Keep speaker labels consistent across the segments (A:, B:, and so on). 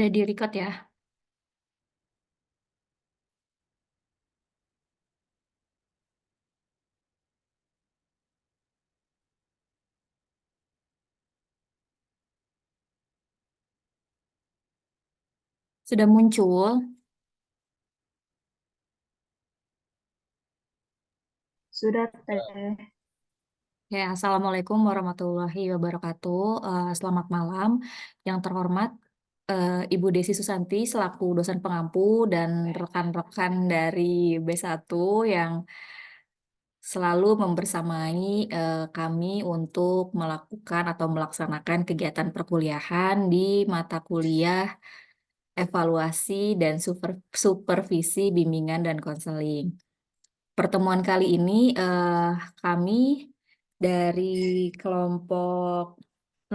A: Udah di-record ya? Sudah muncul?
B: Sudah teh.
A: Ya, Assalamualaikum warahmatullahi wabarakatuh. Selamat malam. Yang terhormat, Ibu Desi Susanti selaku dosen pengampu dan rekan-rekan dari B1 yang selalu membersamai kami untuk melakukan atau melaksanakan kegiatan perkuliahan di mata kuliah evaluasi dan supervisi bimbingan dan konseling. Pertemuan kali ini kami dari kelompok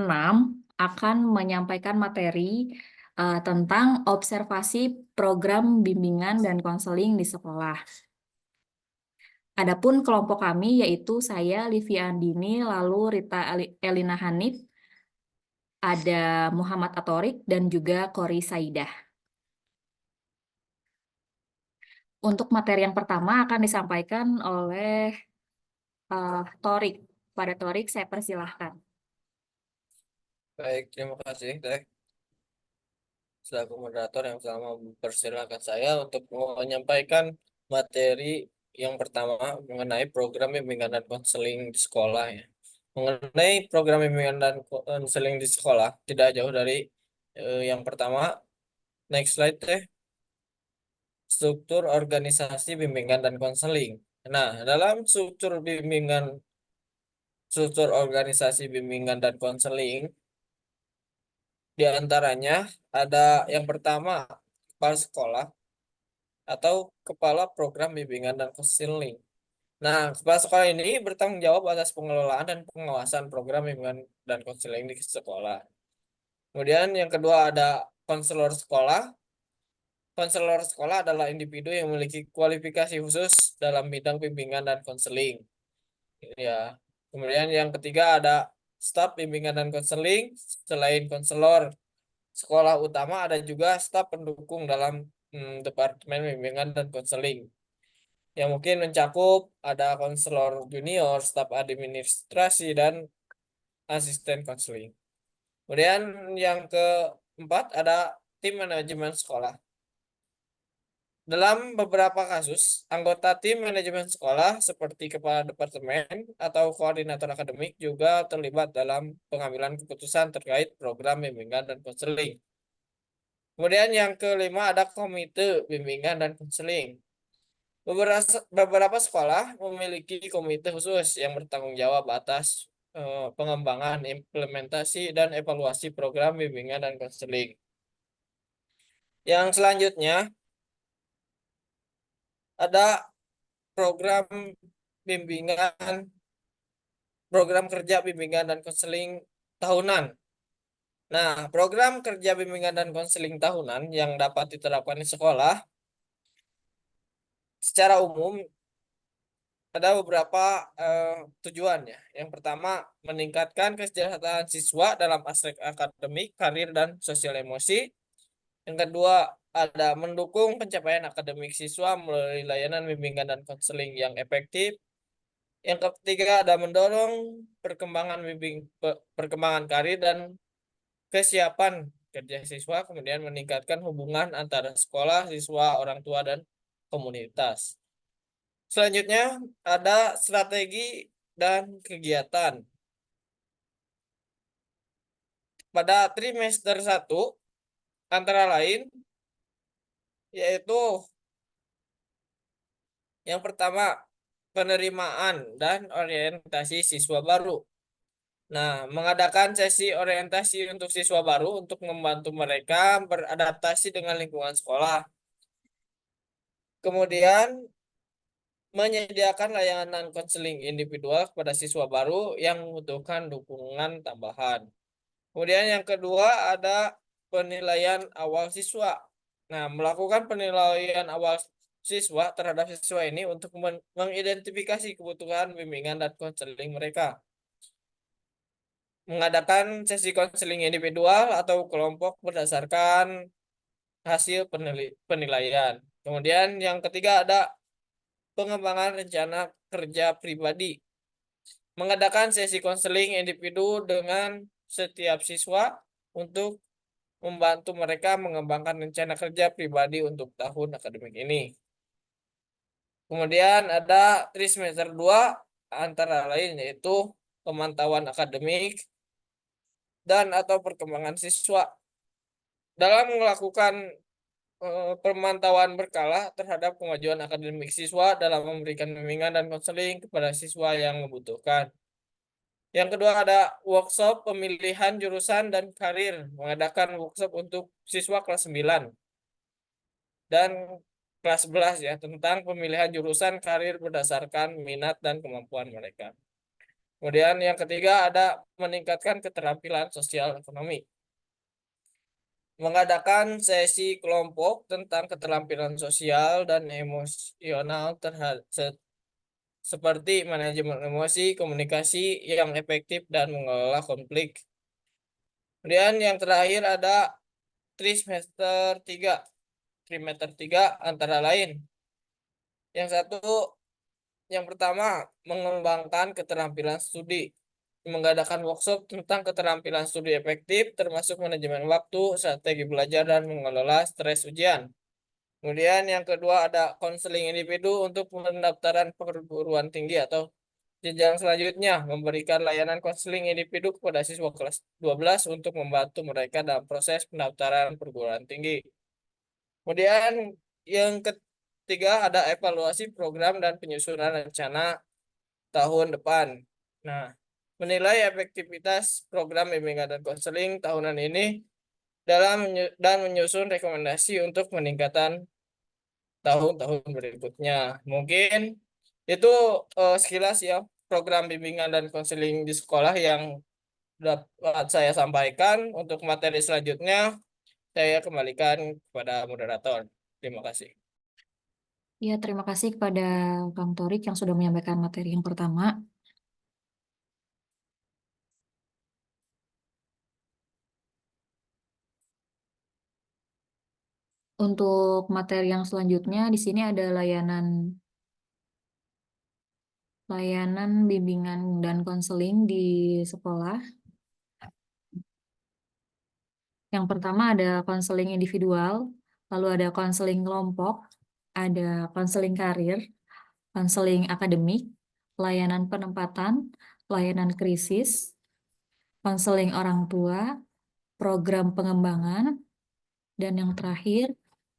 A: 6 akan menyampaikan materi tentang observasi program bimbingan dan konseling di sekolah. Adapun kelompok kami yaitu saya, Livia Andini, lalu Rita Elina Hanif, ada Muhammad Atorik, dan juga Kori Saidah. Untuk materi yang pertama akan disampaikan oleh Torik. Pada Torik, saya persilahkan.
C: Baik, terima kasih Teh selaku moderator yang telah mempersilahkan saya untuk menyampaikan materi yang pertama mengenai program bimbingan dan konseling di sekolah ya. Mengenai program bimbingan dan konseling di sekolah tidak jauh dari yang pertama, next slide Teh, struktur organisasi bimbingan dan konseling. Nah, dalam struktur organisasi bimbingan dan konseling di antaranya ada yang pertama kepala sekolah atau kepala program bimbingan dan konseling. Nah, kepala sekolah ini bertanggung jawab atas pengelolaan dan pengawasan program bimbingan dan konseling di sekolah. Kemudian yang kedua ada konselor sekolah. Konselor sekolah adalah individu yang memiliki kualifikasi khusus dalam bidang bimbingan dan konseling. Ya. Kemudian yang ketiga ada staf bimbingan dan konseling. Selain konselor sekolah utama ada juga staf pendukung dalam departemen bimbingan dan konseling yang mungkin mencakup ada konselor junior, staf administrasi, dan asisten konseling. Kemudian yang keempat ada tim manajemen sekolah. Dalam beberapa kasus, anggota tim manajemen sekolah seperti kepala departemen atau koordinator akademik juga terlibat dalam pengambilan keputusan terkait program bimbingan dan konseling. Kemudian yang kelima ada komite bimbingan dan konseling. Beberapa sekolah memiliki komite khusus yang bertanggung jawab atas pengembangan, implementasi, dan evaluasi program bimbingan dan konseling. Yang selanjutnya ada program bimbingan, program kerja bimbingan dan konseling tahunan. Nah, program kerja bimbingan dan konseling tahunan yang dapat diterapkan di sekolah secara umum ada beberapa tujuan ya. Yang pertama, meningkatkan kesejahteraan siswa dalam aspek akademik, karir, dan sosial emosi. Yang kedua, ada mendukung pencapaian akademik siswa melalui layanan bimbingan dan konseling yang efektif. Yang ketiga, ada mendorong perkembangan karir dan kesiapan kerja siswa, kemudian meningkatkan hubungan antara sekolah, siswa, orang tua, dan komunitas. Selanjutnya ada strategi dan kegiatan. Pada trimester 1 antara lain yaitu yang pertama penerimaan dan orientasi siswa baru. Nah, mengadakan sesi orientasi untuk siswa baru untuk membantu mereka beradaptasi dengan lingkungan sekolah. Kemudian menyediakan layanan konseling individual kepada siswa baru yang membutuhkan dukungan tambahan. Kemudian yang kedua ada penilaian awal siswa. Nah, melakukan penilaian awal siswa terhadap siswa ini untuk mengidentifikasi kebutuhan bimbingan dan konseling mereka. mengadakan sesi konseling individual atau kelompok berdasarkan hasil penilaian. Kemudian yang ketiga ada pengembangan rencana kerja pribadi. Mengadakan sesi konseling individu dengan setiap siswa untuk membantu mereka mengembangkan rencana kerja pribadi untuk tahun akademik ini. Kemudian ada trimester 2 antara lain yaitu pemantauan akademik dan atau perkembangan siswa. Dalam melakukan pemantauan berkala terhadap kemajuan akademik siswa dalam memberikan bimbingan dan konseling kepada siswa yang membutuhkan. Yang kedua ada workshop pemilihan jurusan dan karir, mengadakan workshop untuk siswa kelas 9 dan kelas 11 ya, tentang pemilihan jurusan karir berdasarkan minat dan kemampuan mereka. Kemudian yang ketiga ada meningkatkan keterampilan sosial ekonomi. Mengadakan sesi kelompok tentang keterampilan sosial dan emosional seperti manajemen emosi, komunikasi yang efektif, dan mengelola konflik. Kemudian yang terakhir ada trimester 3. Trimester 3 antara lain. Yang pertama, mengembangkan keterampilan studi. Mengadakan workshop tentang keterampilan studi efektif, termasuk manajemen waktu, strategi belajar, dan mengelola stres ujian. Kemudian yang kedua ada konseling individu untuk pendaftaran perguruan tinggi atau jenjang selanjutnya, memberikan layanan konseling individu kepada siswa kelas 12 untuk membantu mereka dalam proses pendaftaran perguruan tinggi. Kemudian yang ketiga ada evaluasi program dan penyusunan rencana tahun depan. Nah, menilai efektivitas program bimbingan dan konseling tahunan ini dan menyusun rekomendasi untuk peningkatan tahun-tahun berikutnya. Mungkin itu sekilas ya program bimbingan dan konseling di sekolah yang dapat saya sampaikan. Untuk materi selanjutnya saya kembalikan kepada moderator. Terima kasih.
A: Ya, terima kasih kepada Kang Torik yang sudah menyampaikan materi yang pertama. Untuk materi yang selanjutnya, di sini ada layanan bimbingan dan konseling di sekolah. Yang pertama ada konseling individual, lalu ada konseling kelompok, ada konseling karir, konseling akademik, layanan penempatan, layanan krisis, konseling orang tua, program pengembangan, dan yang terakhir,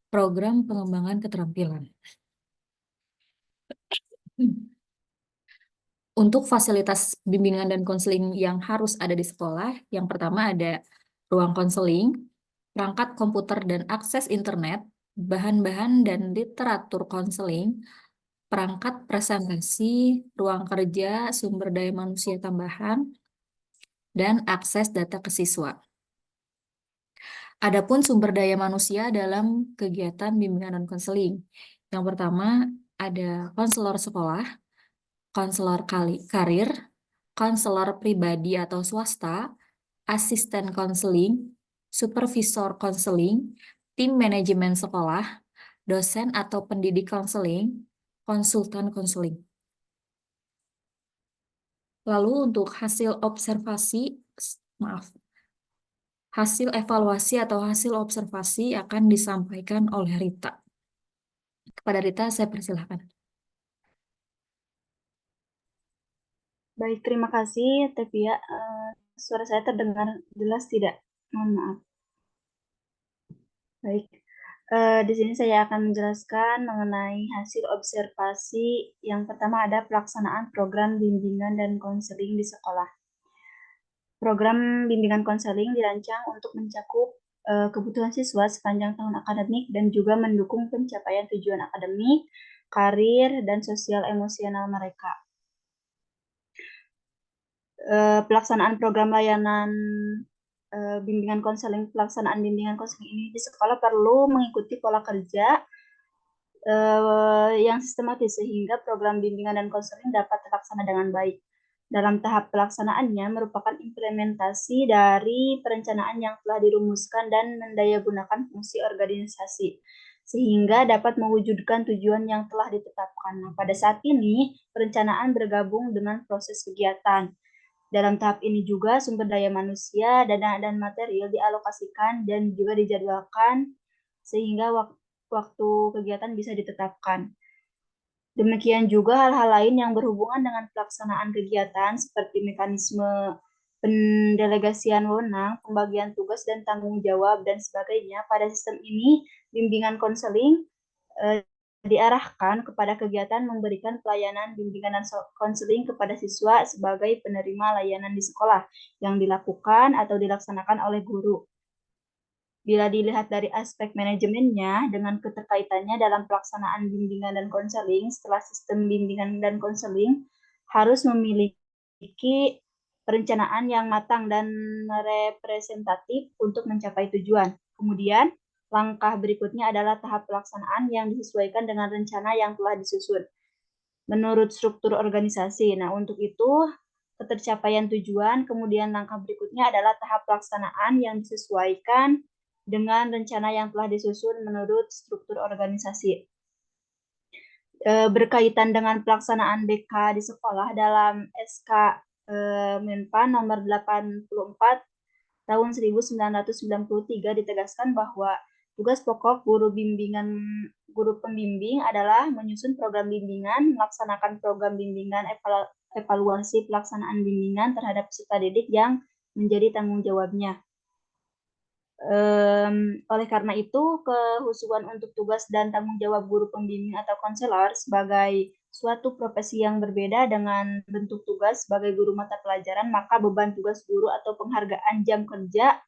A: program pengembangan keterampilan. Untuk fasilitas bimbingan dan konseling yang harus ada di sekolah, yang pertama ada ruang konseling, perangkat komputer dan akses internet, bahan-bahan dan literatur konseling, perangkat presentasi, ruang kerja, sumber daya manusia tambahan, dan akses data ke siswa. Adapun sumber daya manusia dalam kegiatan bimbingan dan konseling. Yang pertama ada konselor sekolah, konselor karir, konselor pribadi atau swasta, asisten konseling, supervisor konseling, tim manajemen sekolah, dosen atau pendidik konseling, konsultan konseling. Lalu untuk hasil evaluasi atau hasil observasi akan disampaikan oleh Rita. Kepada Rita, saya persilahkan.
B: Baik, terima kasih, Tevia. Suara saya terdengar jelas tidak? Mohon maaf. Baik, di sini saya akan menjelaskan mengenai hasil observasi. Yang pertama ada pelaksanaan program bimbingan dan konseling di sekolah. Program bimbingan konseling dirancang untuk mencakup kebutuhan siswa sepanjang tahun akademik dan juga mendukung pencapaian tujuan akademik, karir, dan sosial emosional mereka. Pelaksanaan program layanan pelaksanaan bimbingan konseling ini di sekolah perlu mengikuti pola kerja yang sistematis sehingga program bimbingan dan konseling dapat terlaksana dengan baik. dalam tahap pelaksanaannya merupakan implementasi dari perencanaan yang telah dirumuskan dan mendayagunakan fungsi organisasi, sehingga dapat mewujudkan tujuan yang telah ditetapkan. Nah, pada saat ini, perencanaan bergabung dengan proses kegiatan. Dalam tahap ini juga sumber daya manusia, dana, dan material dialokasikan dan juga dijadwalkan sehingga waktu kegiatan bisa ditetapkan. Demikian juga hal-hal lain yang berhubungan dengan pelaksanaan kegiatan seperti mekanisme pendelegasian wewenang, pembagian tugas dan tanggung jawab, dan sebagainya. Pada sistem ini, bimbingan konseling diarahkan kepada kegiatan memberikan pelayanan bimbingan dan konseling kepada siswa sebagai penerima layanan di sekolah yang dilakukan atau dilaksanakan oleh guru. Bila dilihat dari aspek manajemennya, dengan keterkaitannya dalam pelaksanaan bimbingan dan konseling, setelah sistem bimbingan dan konseling harus memiliki perencanaan yang matang dan representatif untuk mencapai tujuan. Kemudian, langkah berikutnya adalah tahap pelaksanaan yang disesuaikan dengan rencana yang telah disusun menurut struktur organisasi. Nah, untuk itu, ketercapaian tujuan, kemudian langkah berikutnya adalah tahap pelaksanaan yang disesuaikan dengan rencana yang telah disusun menurut struktur organisasi. Berkaitan dengan pelaksanaan BK di sekolah dalam SK Menpan nomor 84 tahun 1993 ditegaskan bahwa tugas pokok guru pembimbing adalah menyusun program bimbingan, melaksanakan program bimbingan, evaluasi pelaksanaan bimbingan terhadap peserta didik yang menjadi tanggung jawabnya. Oleh karena itu, kehusuan untuk tugas dan tanggung jawab guru pembimbing atau konselor sebagai suatu profesi yang berbeda dengan bentuk tugas sebagai guru mata pelajaran, maka beban tugas guru atau penghargaan jam kerja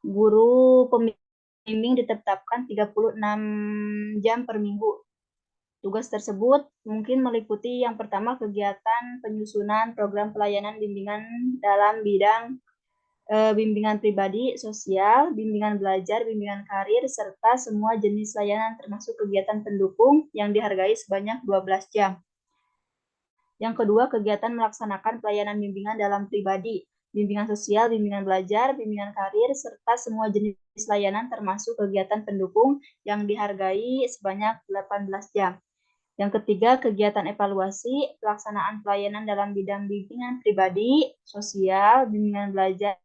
B: guru pembimbing ditetapkan 36 jam per minggu. Tugas tersebut mungkin meliputi yang pertama kegiatan penyusunan program pelayanan bimbingan dalam bidang bimbingan pribadi, sosial, bimbingan belajar, bimbingan karir, serta semua jenis layanan termasuk kegiatan pendukung yang dihargai sebanyak 12 jam. Yang kedua, kegiatan melaksanakan pelayanan bimbingan dalam pribadi, bimbingan sosial, bimbingan belajar, bimbingan karir, serta semua jenis layanan termasuk kegiatan pendukung yang dihargai sebanyak 18 jam. Yang ketiga, kegiatan evaluasi, pelaksanaan pelayanan dalam bidang bimbingan pribadi, sosial, bimbingan belajar,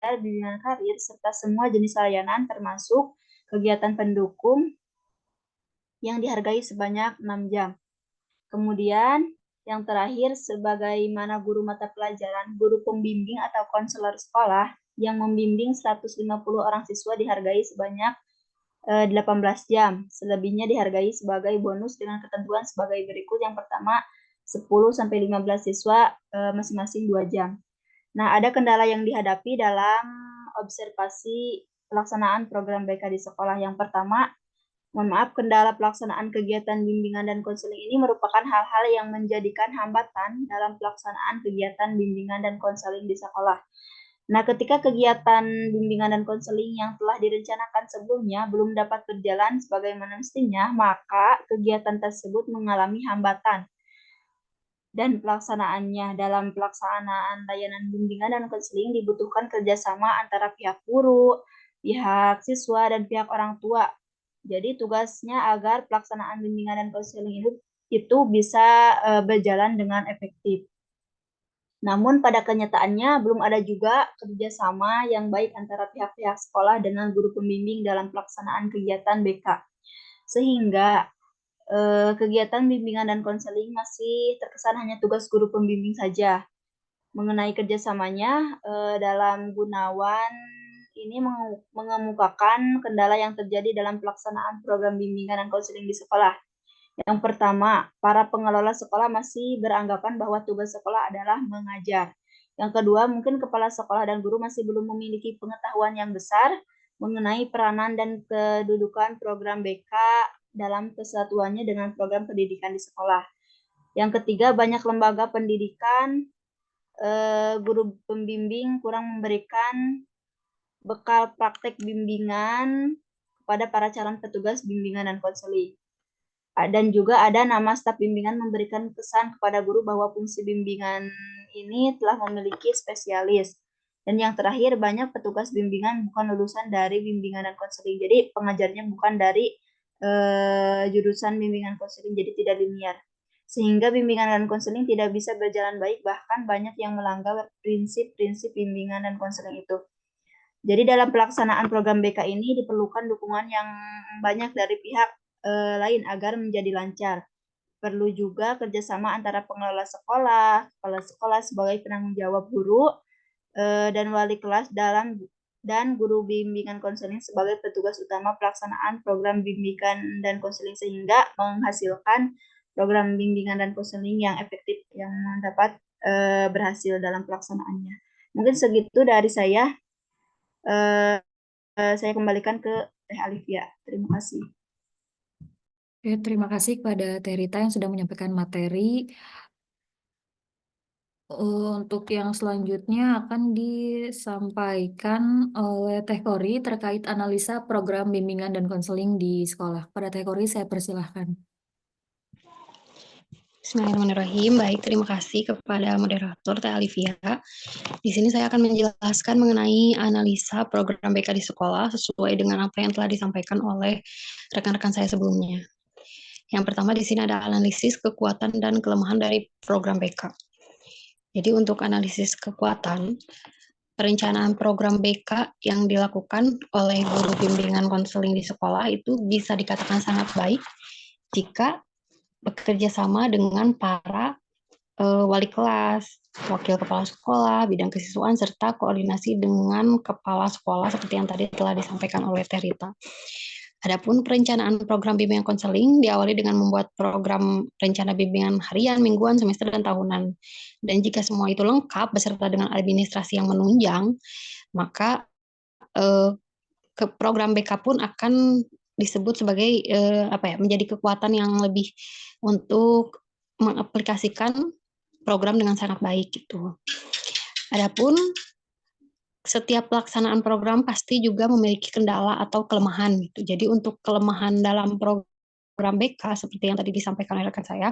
B: bimbingan karir, serta semua jenis layanan termasuk kegiatan pendukung yang dihargai sebanyak 6 jam. Kemudian, yang terakhir, sebagaimana guru mata pelajaran, guru pembimbing atau konselor sekolah yang membimbing 150 orang siswa dihargai sebanyak 18 jam. Selebihnya dihargai sebagai bonus dengan ketentuan sebagai berikut. Yang pertama, 10-15 siswa masing-masing 2 jam. Nah, ada kendala yang dihadapi dalam observasi pelaksanaan program BK di sekolah. Yang pertama, mohon maaf, kendala pelaksanaan kegiatan bimbingan dan konseling ini merupakan hal-hal yang menjadikan hambatan dalam pelaksanaan kegiatan bimbingan dan konseling di sekolah. Nah, ketika kegiatan bimbingan dan konseling yang telah direncanakan sebelumnya belum dapat berjalan sebagaimana mestinya, maka kegiatan tersebut mengalami hambatan. Dan pelaksanaannya dalam pelaksanaan layanan bimbingan dan konseling dibutuhkan kerjasama antara pihak guru, pihak siswa, dan pihak orang tua. Jadi tugasnya agar pelaksanaan bimbingan dan konseling itu bisa berjalan dengan efektif. Namun pada kenyataannya belum ada juga kerjasama yang baik antara pihak-pihak sekolah dengan guru pembimbing dalam pelaksanaan kegiatan BK. Sehingga kegiatan bimbingan dan konseling masih terkesan hanya tugas guru pembimbing saja. Mengenai kerjasamanya, dalam Gunawan ini mengemukakan kendala yang terjadi dalam pelaksanaan program bimbingan dan konseling di sekolah. Yang pertama, para pengelola sekolah masih beranggapan bahwa tugas sekolah adalah mengajar. Yang kedua, mungkin kepala sekolah dan guru masih belum memiliki pengetahuan yang besar mengenai peranan dan kedudukan program BK dalam kesatuannya dengan program pendidikan di sekolah. Yang ketiga, banyak lembaga pendidikan, guru pembimbing kurang memberikan bekal praktek bimbingan kepada para calon petugas bimbingan dan konseling. Dan juga ada nama staf bimbingan memberikan pesan kepada guru bahwa fungsi bimbingan ini telah memiliki spesialis. Dan yang terakhir, banyak petugas bimbingan bukan lulusan dari bimbingan dan konseling. Jadi pengajarnya bukan dari jurusan bimbingan konseling, jadi tidak linear. Sehingga bimbingan dan konseling tidak bisa berjalan baik, bahkan banyak yang melanggar prinsip-prinsip bimbingan dan konseling itu. Jadi dalam pelaksanaan program BK ini diperlukan dukungan yang banyak dari pihak lain agar menjadi lancar. Perlu juga kerjasama antara pengelola sekolah, kepala sekolah sebagai penanggung jawab guru, dan wali kelas dan guru bimbingan konseling sebagai petugas utama pelaksanaan program bimbingan dan konseling sehingga menghasilkan program bimbingan dan konseling yang efektif yang dapat berhasil dalam pelaksanaannya. Mungkin segitu dari saya. Saya kembalikan ke Teh Alivia. Terima kasih.
A: Oke, terima kasih kepada Teh Rita yang sudah menyampaikan materi. Untuk yang selanjutnya akan disampaikan oleh Teh Kori terkait analisa program bimbingan dan konseling di sekolah. Pada Teh Kori saya persilahkan.
D: Bismillahirrahmanirrahim. Baik, terima kasih kepada moderator Teh Alivia. Di sini saya akan menjelaskan mengenai analisa program BK di sekolah sesuai dengan apa yang telah disampaikan oleh rekan-rekan saya sebelumnya. Yang pertama di sini ada analisis kekuatan dan kelemahan dari program BK. Jadi untuk analisis kekuatan, perencanaan program BK yang dilakukan oleh guru bimbingan konseling di sekolah itu bisa dikatakan sangat baik jika bekerja sama dengan para wali kelas, wakil kepala sekolah, bidang kesiswaan, serta koordinasi dengan kepala sekolah seperti yang tadi telah disampaikan oleh Teh Rita. Adapun perencanaan program bimbingan konseling diawali dengan membuat program rencana bimbingan harian, mingguan, semester, dan tahunan. Dan jika semua itu lengkap beserta dengan administrasi yang menunjang, maka program BK pun akan disebut sebagai menjadi kekuatan yang lebih untuk mengaplikasikan program dengan sangat baik gitu. Adapun setiap pelaksanaan program pasti juga memiliki kendala atau kelemahan gitu. Jadi untuk kelemahan dalam program BK seperti yang tadi disampaikan oleh rekan saya,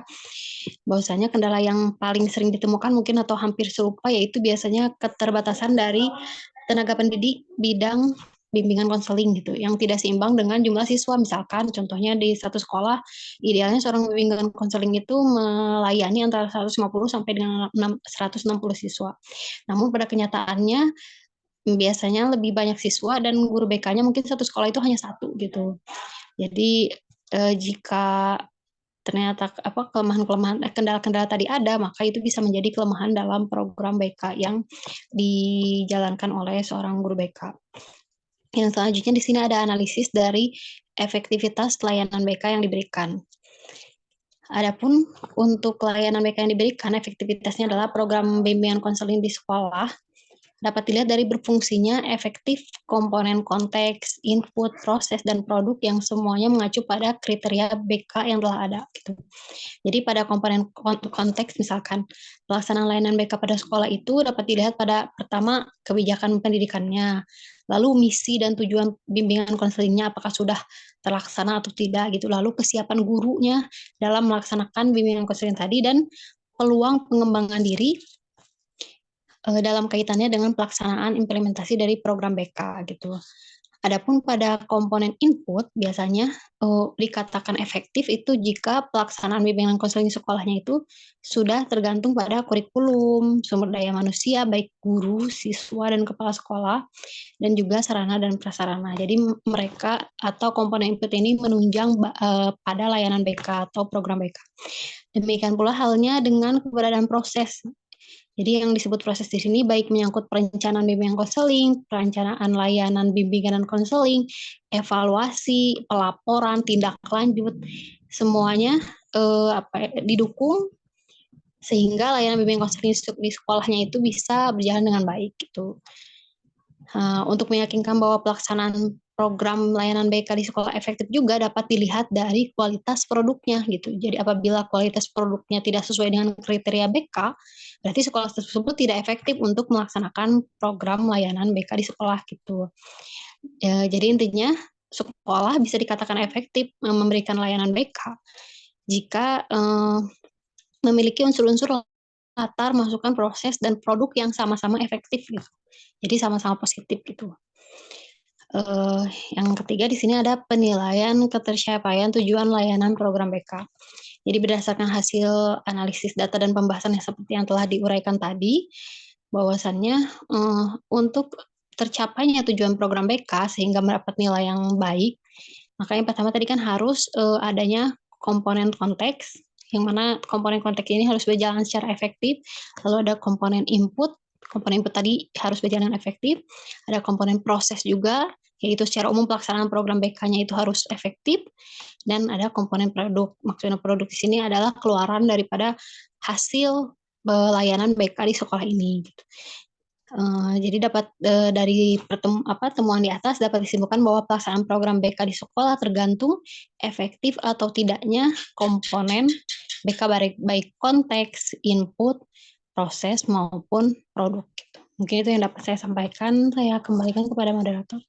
D: bahwasanya kendala yang paling sering ditemukan mungkin atau hampir serupa yaitu biasanya keterbatasan dari tenaga pendidik bidang bimbingan konseling gitu yang tidak seimbang dengan jumlah siswa. Misalkan contohnya di satu sekolah idealnya seorang bimbingan konseling itu melayani antara 150 sampai dengan 160 siswa. Namun pada kenyataannya biasanya lebih banyak siswa dan guru BK-nya mungkin satu sekolah itu hanya satu gitu. Jadi jika ternyata kelemahan-kelemahan kendala-kendala tadi ada, maka itu bisa menjadi kelemahan dalam program BK yang dijalankan oleh seorang guru BK. Yang selanjutnya di sini ada analisis dari efektivitas layanan BK yang diberikan. Adapun untuk layanan BK yang diberikan, efektivitasnya adalah program bimbingan konseling di sekolah dapat dilihat dari berfungsinya efektif komponen konteks, input, proses, dan produk yang semuanya mengacu pada kriteria BK yang telah ada. Gitu. Jadi pada komponen konteks misalkan pelaksanaan layanan BK pada sekolah itu dapat dilihat pada pertama kebijakan pendidikannya, lalu misi dan tujuan bimbingan konselingnya apakah sudah terlaksana atau tidak gitu, lalu kesiapan gurunya dalam melaksanakan bimbingan konseling tadi dan peluang pengembangan diri dalam kaitannya dengan pelaksanaan implementasi dari program BK gitu. Adapun pada komponen input biasanya dikatakan efektif itu jika pelaksanaan bimbingan konseling sekolahnya itu sudah tergantung pada kurikulum, sumber daya manusia baik guru, siswa dan kepala sekolah dan juga sarana dan prasarana. Jadi mereka atau komponen input ini menunjang pada layanan BK atau program BK. Demikian pula halnya dengan keberadaan proses. Jadi yang disebut proses di sini baik menyangkut perencanaan bimbingan konseling, perencanaan layanan bimbingan dan konseling, evaluasi, pelaporan, tindak lanjut, semuanya didukung sehingga layanan bimbingan konseling di sekolahnya itu bisa berjalan dengan baik gitu. Untuk meyakinkan bahwa pelaksanaan program layanan BK di sekolah efektif juga dapat dilihat dari kualitas produknya gitu. Jadi apabila kualitas produknya tidak sesuai dengan kriteria BK, berarti sekolah tersebut tidak efektif untuk melaksanakan program layanan BK di sekolah gitu. Jadi intinya sekolah bisa dikatakan efektif memberikan layanan BK jika memiliki unsur-unsur latar masukan proses dan produk yang sama-sama efektif gitu. Jadi sama-sama positif gitu. Yang ketiga di sini ada penilaian ketercapaian tujuan layanan program BK. Jadi berdasarkan hasil analisis data dan pembahasan yang seperti yang telah diuraikan tadi, bahwasannya untuk tercapainya tujuan program BK sehingga mendapat nilai yang baik, maka yang pertama tadi kan harus adanya komponen konteks, yang mana komponen konteks ini harus berjalan secara efektif, lalu ada komponen input tadi harus berjalan efektif, ada komponen proses juga, yaitu secara umum pelaksanaan program BK-nya itu harus efektif, dan ada komponen produk. Maksudnya produk di sini adalah keluaran daripada hasil layanan BK di sekolah ini. Gitu. Jadi dapat dari temuan di atas dapat disimpulkan bahwa pelaksanaan program BK di sekolah tergantung efektif atau tidaknya komponen BK baik konteks, input, proses maupun produk. Gitu. Mungkin itu yang dapat saya sampaikan. Saya kembalikan kepada moderator.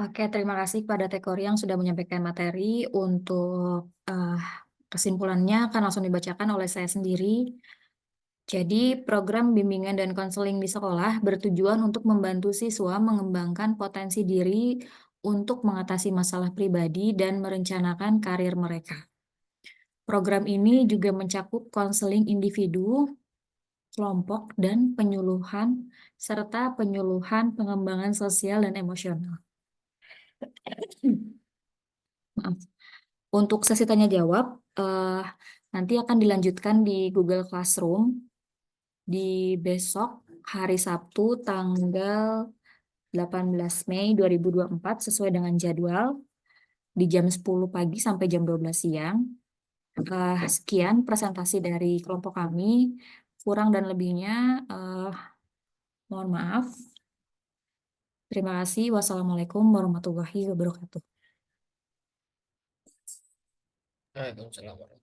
A: Oke, terima kasih kepada Tekori yang sudah menyampaikan materi. Untuk kesimpulannya akan langsung dibacakan oleh saya sendiri. Jadi, program bimbingan dan konseling di sekolah bertujuan untuk membantu siswa mengembangkan potensi diri untuk mengatasi masalah pribadi dan merencanakan karir mereka. Program ini juga mencakup konseling individu, kelompok, dan penyuluhan, serta penyuluhan pengembangan sosial dan emosional. Maaf. Untuk sesi tanya jawab, nanti akan dilanjutkan di Google Classroom di besok hari Sabtu tanggal 18 Mei 2024 sesuai dengan jadwal di jam 10 pagi sampai jam 12 siang. Sekian presentasi dari kelompok kami. Kurang dan lebihnya mohon maaf. Terima kasih. Wassalamualaikum warahmatullahi wabarakatuh.
C: Waalaikumsalam.